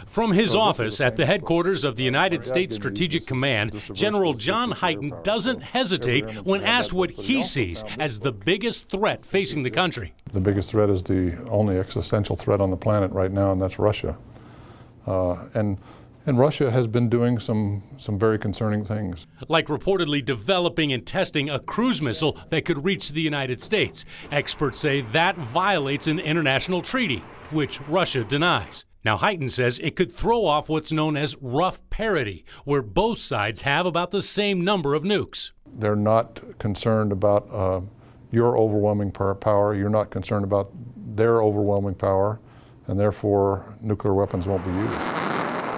From his office at the headquarters of the United States Strategic Command, General John Hyten doesn't hesitate when asked what he sees as the biggest threat facing the country. The biggest threat is the only existential threat on the planet right now, and that's Russia. And Russia has been doing some very concerning things. Like reportedly developing and testing a cruise missile that could reach the United States. Experts say that violates an international treaty, which Russia denies. Now, Hyten says it could throw off what's known as rough parity, where both sides have about the same number of nukes. They're not concerned about your overwhelming power. You're not concerned about their overwhelming power, and therefore nuclear weapons won't be used.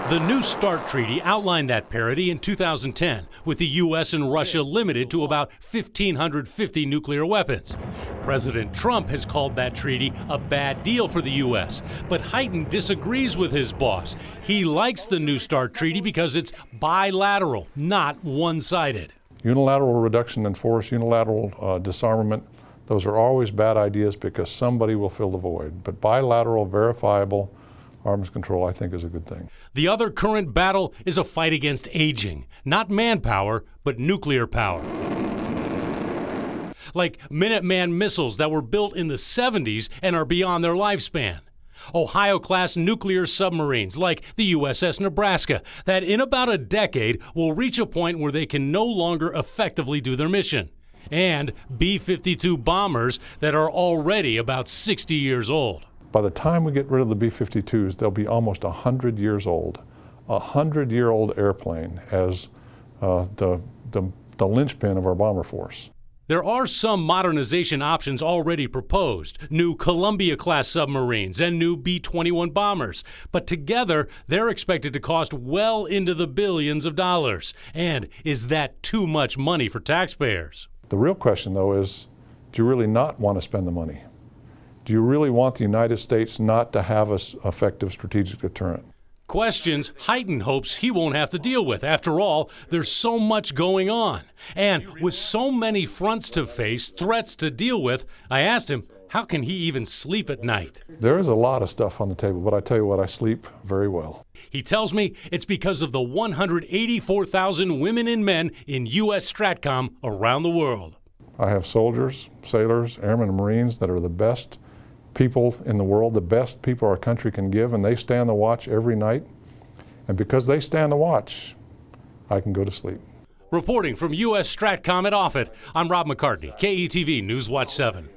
The New START Treaty outlined that parity in 2010, with the U.S. and Russia limited to about 1,550 nuclear weapons. President Trump has called that treaty a bad deal for the U.S., but Hyten disagrees with his boss. He likes the New START Treaty because it's bilateral, not one-sided. Unilateral reduction in force, unilateral disarmament, those are always bad ideas because somebody will fill the void. But bilateral, verifiable arms control, I think, is a good thing. The other current battle is a fight against aging, not manpower, but nuclear power. Like Minuteman missiles that were built in the 70s and are beyond their lifespan. Ohio-class nuclear submarines like the USS Nebraska that in about a decade will reach a point where they can no longer effectively do their mission. And B-52 bombers that are already about 60 years old. By the time we get rid of the B-52s, they'll be almost 100 years old. A 100-year-old airplane as the linchpin of our bomber force. There are some modernization options already proposed, new Columbia-class submarines and new B-21 bombers. But together, they're expected to cost well into the billions of dollars. And is that too much money for taxpayers? The real question, though, is do you really not want to spend the money? Do you really want the United States not to have an effective strategic deterrent? Questions Hyten hopes he won't have to deal with. After all, there's so much going on. And with so many fronts to face, threats to deal with, I asked him, how can he even sleep at night? There is a lot of stuff on the table, but I tell you what, I sleep very well. He tells me it's because of the 184,000 women and men in U.S. STRATCOM around the world. I have soldiers, sailors, airmen, and Marines that are the best people in the world, the best people our country can give, and they stand the watch every night. And because they stand the watch, I can go to sleep. Reporting from U.S. STRATCOM at Offutt, I'm Rob McCartney, KETV News Watch 7.